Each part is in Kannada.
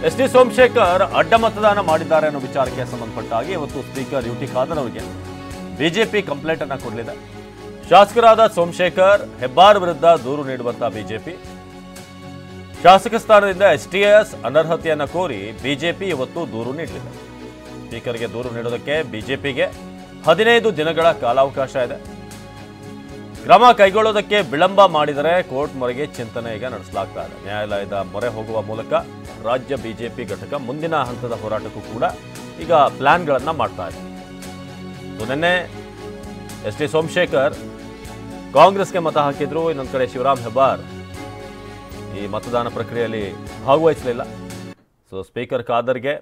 ಎಸ್.ಟಿ. ಸೋಮಶೇಖರ್ ಅಡ್ಡ ಮತದಾನ ಮಾಡಿದ್ದಾರೆ ಅನ್ನೋ ವಿಚಾರಕ್ಕೆ ಸಂಬಂಧಪಟ್ಟ ಹಾಗೆ ಇವತ್ತು ಸ್ಪೀಕರ್ ಯು ಟಿ ಖಾದರ್ ಅವರಿಗೆ ಬಿಜೆಪಿ ಕಂಪ್ಲೇಂಟ್ ಅನ್ನು ಕೊಡಲಿದೆ. ಶಾಸಕರಾದ ಸೋಮಶೇಖರ್ ಹೆಬ್ಬಾರ್ ವಿರುದ್ಧ ದೂರು ನೀಡುವಂತ ಬಿಜೆಪಿ ಶಾಸಕ ಸ್ಥಾನದಿಂದ ಎಸ್ಟಿಎಸ್ ಅನರ್ಹತೆಯನ್ನು ಕೋರಿ ಬಿಜೆಪಿ ಇವತ್ತು ದೂರು ನೀಡಲಿದೆ. ಸ್ಪೀಕರ್ಗೆ ದೂರು ನೀಡೋದಕ್ಕೆ ಬಿಜೆಪಿಗೆ 15 ದಿನಗಳ ಕಾಲಾವಕಾಶ ಇದೆ. ಕ್ರಮ ಕೈಗೊಳ್ಳೋದಕ್ಕೆ ವಿಳಂಬ ಮಾಡಿದರೆ ಕೋರ್ಟ್ ಮೊರೆಗೆ ಚಿಂತನೆ ಈಗ ನಡೆಸಲಾಗ್ತಾ ಇದೆ. ನ್ಯಾಯಾಲಯದ ಮೊರೆ ಹೋಗುವ ಮೂಲಕ ರಾಜ್ಯ ಬಿಜೆಪಿ ಘಟಕ ಮುಂದಿನ ಹಂತದ ಹೋರಾಟಕ್ಕೂ ಕೂಡ ಈಗ ಪ್ಲಾನ್ಗಳನ್ನು ಮಾಡ್ತಾ ಇದೆ. ನಿನ್ನೆ ಎಸ್.ಟಿ. ಸೋಮಶೇಖರ್ ಕಾಂಗ್ರೆಸ್ಗೆ ಮತ ಹಾಕಿದ್ರು. ಇನ್ನೊಂದು ಕಡೆ ಶಿವರಾಮ್ ಹೆಬ್ಬಾರ್ ಈ ಮತದಾನ ಪ್ರಕ್ರಿಯೆಯಲ್ಲಿ ಭಾಗವಹಿಸಲಿಲ್ಲ. ಸ್ಪೀಕರ್ ಖಾದರ್ಗೆ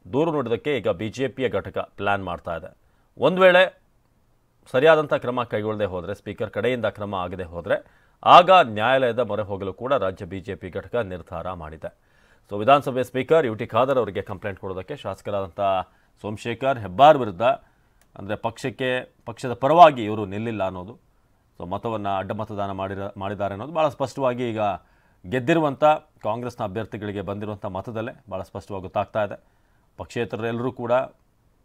ದೂರು ನೀಡೋದಕ್ಕೆ ಈಗ ಬಿಜೆಪಿಯ ಘಟಕ ಪ್ಲಾನ್ ಮಾಡ್ತಾ ಇದೆ. ಒಂದು ವೇಳೆ ಸರಿಯಾದಂಥ ಕ್ರಮ ಕೈಗೊಳ್ಳದೆ ಹೋದರೆ, ಸ್ಪೀಕರ್ ಕಡೆಯಿಂದ ಕ್ರಮ ಆಗದೆ ಹೋದರೆ ಆಗ ನ್ಯಾಯಾಲಯದ ಮೊರೆ ಹೋಗಲು ಕೂಡ ರಾಜ್ಯ ಬಿಜೆಪಿ ಘಟಕ ನಿರ್ಧಾರ ಮಾಡಿದೆ. ವಿಧಾನಸಭೆ ಸ್ಪೀಕರ್ ಯು ಟಿ ಖಾದರ್ ಅವರಿಗೆ ಕಂಪ್ಲೇಂಟ್ ಕೊಡೋದಕ್ಕೆ ಶಾಸಕರಾದಂಥ ಸೋಮಶೇಖರ್ ಹೆಬ್ಬಾರ್ ವಿರುದ್ಧ, ಅಂದರೆ ಪಕ್ಷದ ಪರವಾಗಿ ಇವರು ನಿಲ್ಲಿಲ್ಲ ಅನ್ನೋದು, ಮತವನ್ನು ಅಡ್ಡ ಮತದಾನ ಮಾಡಿದ್ದಾರೆ ಅನ್ನೋದು ಭಾಳ ಸ್ಪಷ್ಟವಾಗಿ ಈಗ ಗೆದ್ದಿರುವಂಥ ಕಾಂಗ್ರೆಸ್ನ ಅಭ್ಯರ್ಥಿಗಳಿಗೆ ಬಂದಿರುವಂಥ ಮತದಲ್ಲೇ ಭಾಳ ಸ್ಪಷ್ಟವಾಗಿ ಗೊತ್ತಾಗ್ತಾ ಇದೆ. ಪಕ್ಷೇತರರೆಲ್ಲರೂ ಕೂಡ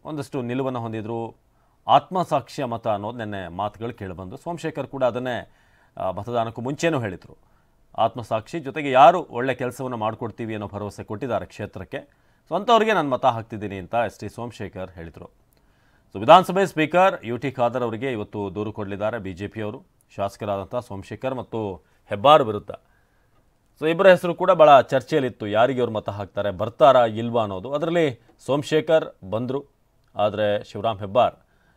ಒಂದಷ್ಟು ನಿಲುವನ್ನು ಹೊಂದಿದ್ರು. ಆತ್ಮಸಾಕ್ಷ್ಯ ಮತ ಅನ್ನೋದು ನೆನ್ನೆ ಮಾತುಗಳು ಕೇಳಿಬಂದು ಸೋಮಶೇಖರ್ ಕೂಡ ಅದನ್ನೇ ಮತದಾನಕ್ಕೂ ಮುಂಚೆನೂ ಹೇಳಿದರು. ಆತ್ಮಸಾಕ್ಷಿ ಜೊತೆಗೆ ಯಾರು ಒಳ್ಳೆ ಕೆಲಸವನ್ನು ಮಾಡಿಕೊಡ್ತೀವಿ ಅನ್ನೋ ಭರವಸೆ ಕೊಟ್ಟಿದ್ದಾರೆ ಕ್ಷೇತ್ರಕ್ಕೆ, ಅಂಥವ್ರಿಗೆ ನಾನು ಮತ ಹಾಕ್ತಿದ್ದೀನಿ ಅಂತ ಎಸ್.ಟಿ. ಸೋಮಶೇಖರ್ ಹೇಳಿದರು. ವಿಧಾನಸಭೆ ಸ್ಪೀಕರ್ ಯು ಟಿ ಖಾದರ್ ಅವರಿಗೆ ಇವತ್ತು ದೂರು ಕೊಡಲಿದ್ದಾರೆ ಬಿಜೆಪಿಯವರು ಶಾಸಕರಾದಂಥ ಸೋಮಶೇಖರ್ ಮತ್ತು ಹೆಬ್ಬಾರ್ ವಿರುದ್ಧ. ಇಬ್ಬರ ಹೆಸರು ಕೂಡ ಭಾಳ ಚರ್ಚೆಯಲ್ಲಿತ್ತು. ಯಾರಿಗೆ ಅವ್ರು ಮತ ಹಾಕ್ತಾರೆ, ಬರ್ತಾರಾ ಇಲ್ವಾ ಅನ್ನೋದು. ಅದರಲ್ಲಿ ಸೋಮಶೇಖರ್ ಬಂದರು, ಆದರೆ ಶಿವರಾಮ್ ಹೆಬ್ಬಾರ್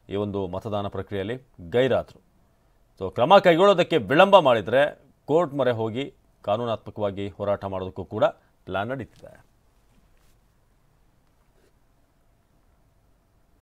ಈ ಒಂದು ಮತದಾನ ಪ್ರಕ್ರಿಯೆಯಲ್ಲಿ ಗೈರಾದರು. ಕ್ರಮ ಕೈಗೊಳ್ಳೋದಕ್ಕೆ ವಿಳಂಬ ಮಾಡಿದರೆ ಕೋರ್ಟ್ ಮೊರೆ ಹೋಗಿ ಕಾನೂನಾತ್ಮಕವಾಗಿ ಹೋರಾಟ ಮಾಡೋದಕ್ಕೂ ಕೂಡ ಪ್ಲಾನ್ ನಡೀತಿದೆ.